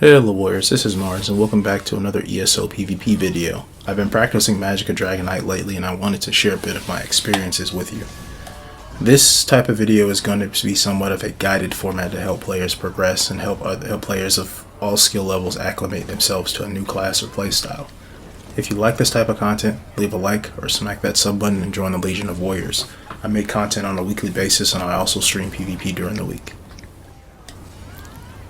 Hello Warriors, this is Mars and welcome back to another ESO PvP video. I've been practicing Magicka Dragonite lately and I wanted to share a bit of my experiences with you. This type of video is going to be somewhat of a guided format to help players progress and help players of all skill levels acclimate themselves to a new class or playstyle. If you like this type of content, leave a like or smack that sub button and join the Legion of Warriors. I make content on a weekly basis and I also stream PvP during the week.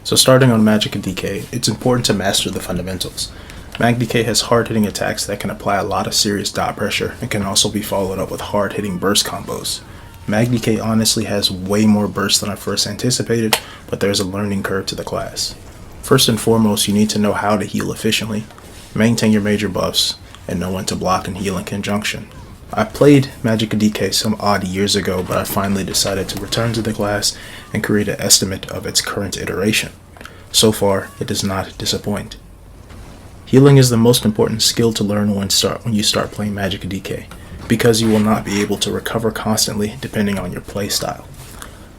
So starting on Magicka DK, it's important to master the fundamentals. Mag DK has hard-hitting attacks that can apply a lot of serious dot pressure and can also be followed up with hard-hitting burst combos. Mag DK honestly has way more burst than I first anticipated, but there's a learning curve to the class. First and foremost, you need to know how to heal efficiently, maintain your major buffs, and know when to block and heal in conjunction. I played Magicka DK some odd years ago, but I finally decided to return to the class and create an estimate of its current iteration. So far, it does not disappoint. Healing is the most important skill to learn when you start playing Magicka DK, because you will not be able to recover constantly depending on your playstyle.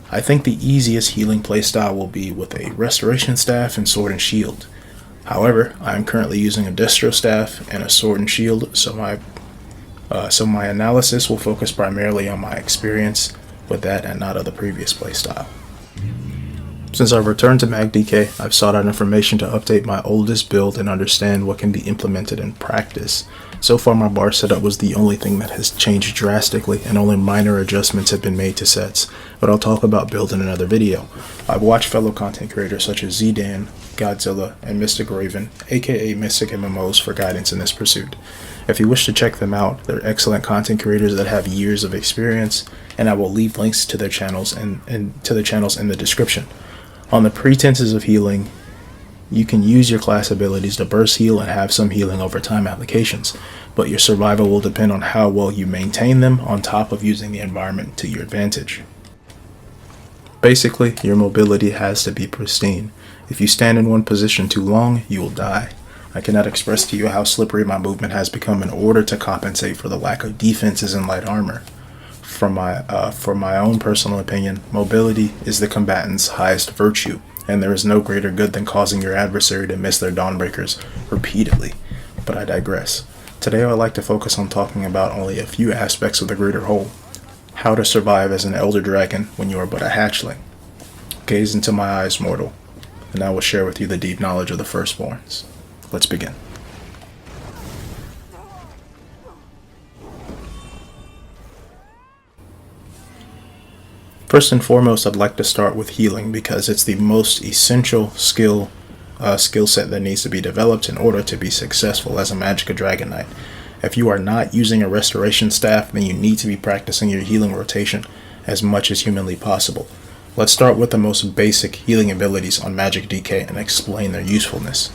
I think the easiest healing playstyle will be with a Restoration Staff and Sword and Shield. However, I am currently using a Destro Staff and a Sword and Shield, so my analysis will focus primarily on my experience with that and not of the previous playstyle. Since I've returned to Mag DK, I've sought out information to update my oldest build and understand what can be implemented in practice. So far my bar setup was the only thing that has changed drastically and only minor adjustments have been made to sets, but I'll talk about build in another video. I've watched fellow content creators such as Zdan, Godzilla, and Mystic Raven, aka Mystic MMOs, for guidance in this pursuit. If you wish to check them out, they're excellent content creators that have years of experience, and I will leave links to their channels and to the channels in the description. On the pretenses of healing, you can use your class abilities to burst heal and have some healing over time applications, but your survival will depend on how well you maintain them on top of using the environment to your advantage. Basically, your mobility has to be pristine. If you stand in one position too long, you will die. I cannot express to you how slippery my movement has become in order to compensate for the lack of defenses and light armor. For my own personal opinion, mobility is the combatant's highest virtue, and there is no greater good than causing your adversary to miss their dawnbreakers repeatedly. But I digress. Today I would like to focus on talking about only a few aspects of the greater whole. How to survive as an elder dragon when you are but a hatchling. Gaze into my eyes, mortal, and I will share with you the deep knowledge of the firstborns. Let's begin. First and foremost, I'd like to start with healing because it's the most essential skill set that needs to be developed in order to be successful as a Magicka Dragonite. If you are not using a Restoration Staff, then you need to be practicing your healing rotation as much as humanly possible. Let's start with the most basic healing abilities on Magicka DK and explain their usefulness.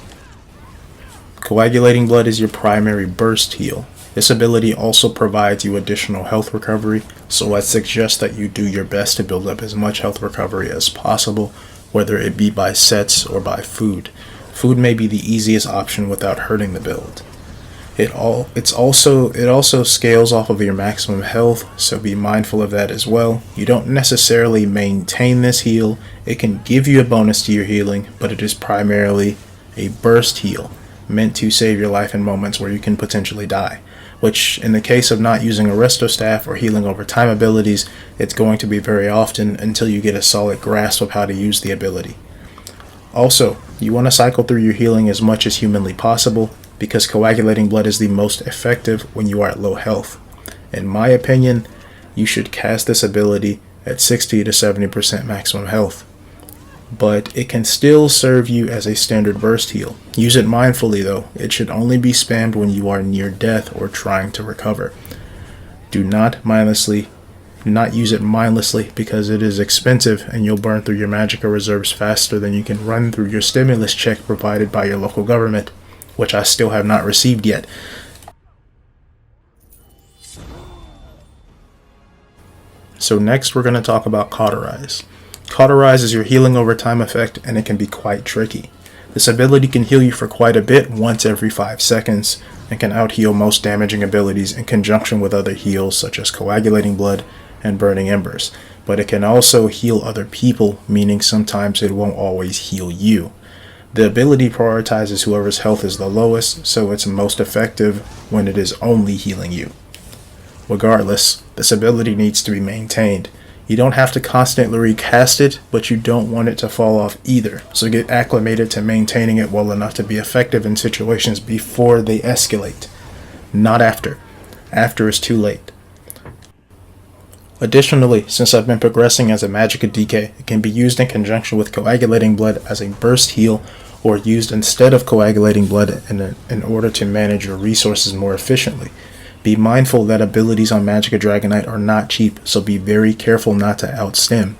Coagulating Blood is your primary burst heal. This ability also provides you additional health recovery, so I suggest that you do your best to build up as much health recovery as possible, whether it be by sets or by food. Food may be the easiest option without hurting the build. It also scales off of your maximum health, so be mindful of that as well. You don't necessarily maintain this heal. It can give you a bonus to your healing, but it is primarily a burst heal, meant to save your life in moments where you can potentially die, which in the case of not using a Resto Staff or healing over time abilities, it's going to be very often until you get a solid grasp of how to use the ability. Also, you want to cycle through your healing as much as humanly possible because Coagulating Blood is the most effective when you are at low health. In my opinion, you should cast this ability at 60 to 70% maximum health. But it can still serve you as a standard burst heal. Use it mindfully though. It should only be spammed when you are near death or trying to recover. Do not use it mindlessly because it is expensive and you'll burn through your Magicka reserves faster than you can run through your stimulus check provided by your local government, which I still have not received yet. So next we're going to talk about Cauterize. Cauterize is your healing over time effect and it can be quite tricky. This ability can heal you for quite a bit once every 5 seconds and can out-heal most damaging abilities in conjunction with other heals such as Coagulating Blood and Burning Embers, but it can also heal other people, meaning sometimes it won't always heal you. The ability prioritizes whoever's health is the lowest, so it's most effective when it is only healing you. Regardless, this ability needs to be maintained. You don't have to constantly recast it, but you don't want it to fall off either, so get acclimated to maintaining it well enough to be effective in situations before they escalate, not after. After is too late. Additionally, since I've been progressing as a Magicka DK, it can be used in conjunction with coagulating blood as a burst heal, or used instead of coagulating blood in order to manage your resources more efficiently. Be mindful that abilities on Magicka Dragonite are not cheap, so be very careful not to outstim.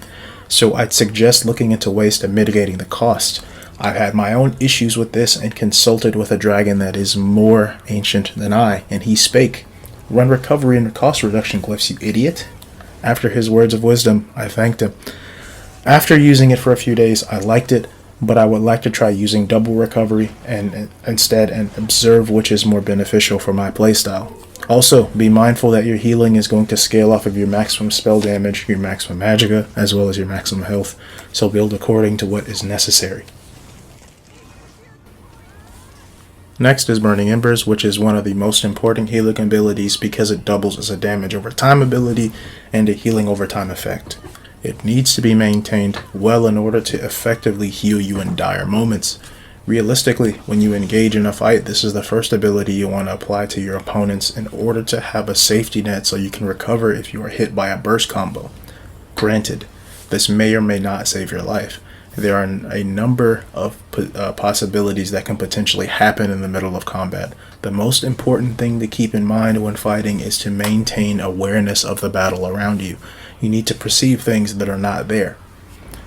So I'd suggest looking into ways to mitigating the cost. I've had my own issues with this and consulted with a dragon that is more ancient than I, and he spake, "Run recovery and cost reduction glyphs, you idiot." After his words of wisdom, I thanked him. After using it for a few days, I liked it, but I would like to try using double recovery instead and observe which is more beneficial for my playstyle. Also, be mindful that your healing is going to scale off of your maximum spell damage, your maximum magicka, as well as your maximum health, so build according to what is necessary. Next is Burning Embers, which is one of the most important healing abilities because it doubles as a damage over time ability and a healing over time effect. It needs to be maintained well in order to effectively heal you in dire moments. Realistically, when you engage in a fight, this is the first ability you want to apply to your opponents in order to have a safety net so you can recover if you are hit by a burst combo. Granted, this may or may not save your life. There are a number of possibilities that can potentially happen in the middle of combat. The most important thing to keep in mind when fighting is to maintain awareness of the battle around you. You need to perceive things that are not there.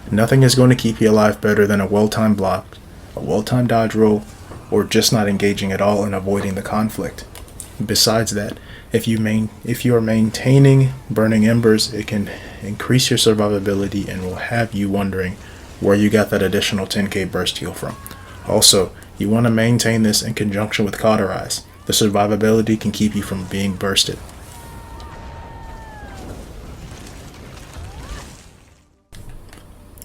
Nothing is going to keep you alive better than a well-timed block, a well-timed dodge roll, or just not engaging at all and avoiding the conflict. Besides that, if you are maintaining Burning Embers, it can increase your survivability and will have you wondering where you got that additional 10k burst heal from. Also, you want to maintain this in conjunction with Cauterize. The survivability can keep you from being bursted.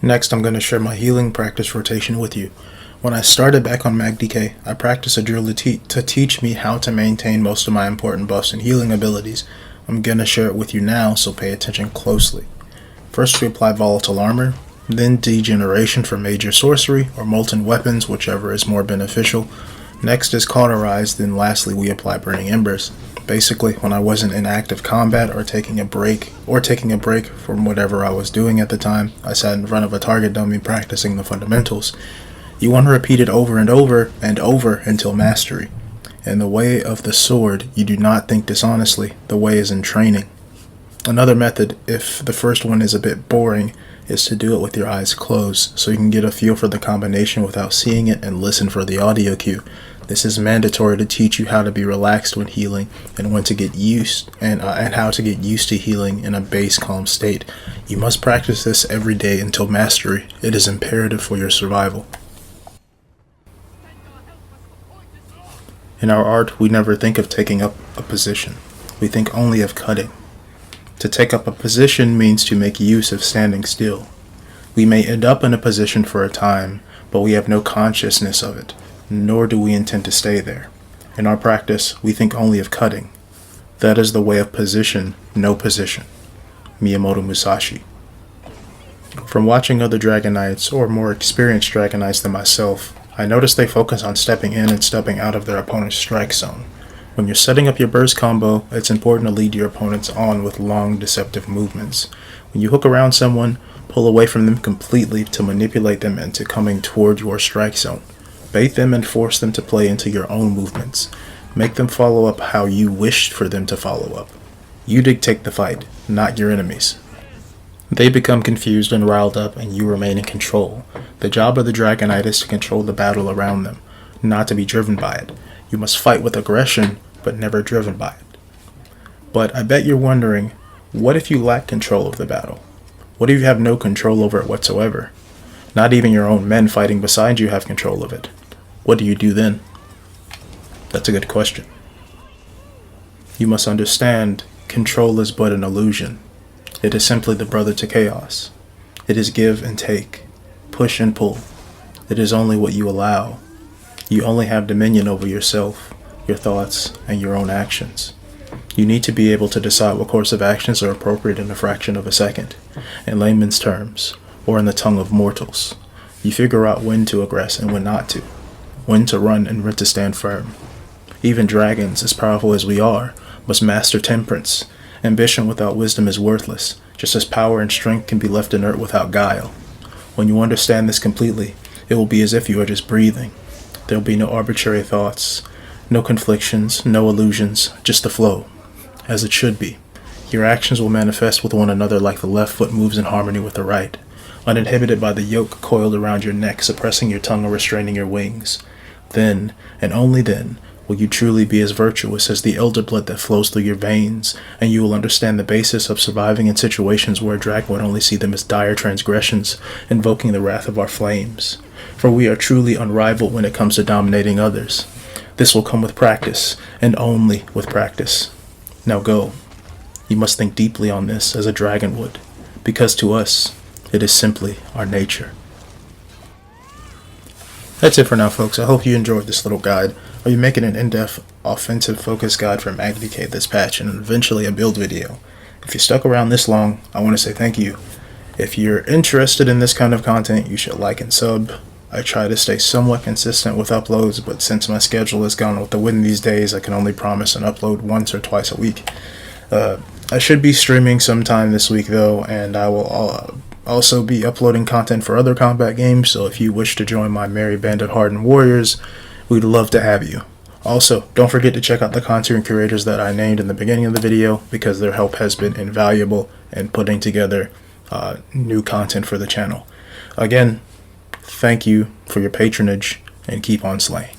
Next, I'm going to share my healing practice rotation with you. When I started back on Magicka, I practiced a drill to teach me how to maintain most of my important buffs and healing abilities. I'm going to share it with you now, so pay attention closely. First, we apply Volatile Armor, then Degeneration for major sorcery or molten weapons, whichever is more beneficial. Next is Cauterize, then lastly we apply Burning Embers. Basically, when I wasn't in active combat or taking a break from whatever I was doing at the time, I sat in front of a target dummy practicing the fundamentals. You want to repeat it over and over and over until mastery. In the way of the sword, you do not think dishonestly. The way is in training. Another method, if the first one is a bit boring, is to do it with your eyes closed, so you can get a feel for the combination without seeing it and listen for the audio cue. This is mandatory to teach you how to be relaxed when healing and when to get used and how to get used to healing in a base calm state. You must practice this every day until mastery. It is imperative for your survival. In our art, we never think of taking up a position. We think only of cutting. To take up a position means to make use of standing still. We may end up in a position for a time, but we have no consciousness of it, nor do we intend to stay there. In our practice, we think only of cutting. That is the way of position, no position. Miyamoto Musashi. From watching other Dragonites, or more experienced Dragonites than myself, I noticed they focus on stepping in and stepping out of their opponent's strike zone. When you're setting up your burst combo, it's important to lead your opponents on with long, deceptive movements. When you hook around someone, pull away from them completely to manipulate them into coming toward your strike zone. Bait them and force them to play into your own movements. Make them follow up how you wished for them to follow up. You dictate the fight, not your enemies. They become confused and riled up, and you remain in control. The job of the Dragonite is to control the battle around them, not to be driven by it. You must fight with aggression, but never driven by it. But I bet you're wondering, what if you lack control of the battle? What if you have no control over it whatsoever? Not even your own men fighting beside you have control of it. What do you do then? That's a good question. You must understand, control is but an illusion. It is simply the brother to chaos. It is give and take, push and pull. It is only what you allow. You only have dominion over yourself, your thoughts, and your own actions. You need to be able to decide what course of actions are appropriate in a fraction of a second. In layman's terms, or in the tongue of mortals, you figure out when to aggress and when not to, when to run and when to stand firm. Even dragons, as powerful as we are, must master temperance. Ambition without wisdom is worthless, just as power and strength can be left inert without guile. When you understand this completely, it will be as if you are just breathing. There will be no arbitrary thoughts, no conflictions, no illusions, just the flow, as it should be. Your actions will manifest with one another like the left foot moves in harmony with the right, uninhibited by the yoke coiled around your neck, suppressing your tongue or restraining your wings. Then, and only then, will you truly be as virtuous as the elder blood that flows through your veins, and you will understand the basis of surviving in situations where a dragon would only see them as dire transgressions, invoking the wrath of our flames. For we are truly unrivaled when it comes to dominating others. This will come with practice, and only with practice. Now go. You must think deeply on this as a dragon would, because to us, it is simply our nature. That's it for now, folks. I hope you enjoyed this little guide. I'll be making an in-depth offensive focus guide for Magicka this patch and eventually a build video. If you stuck around this long, I want to say thank you. If you're interested in this kind of content, you should like and sub. I try to stay somewhat consistent with uploads, but since my schedule has gone with the wind these days, I can only promise an upload once or twice a week. I should be streaming sometime this week though, and I will also be uploading content for other combat games, so if you wish to join my merry band of hardened warriors, we'd love to have you. Also, don't forget to check out the content curators that I named in the beginning of the video, because their help has been invaluable in putting together new content for the channel. Again, thank you for your patronage, and keep on slaying.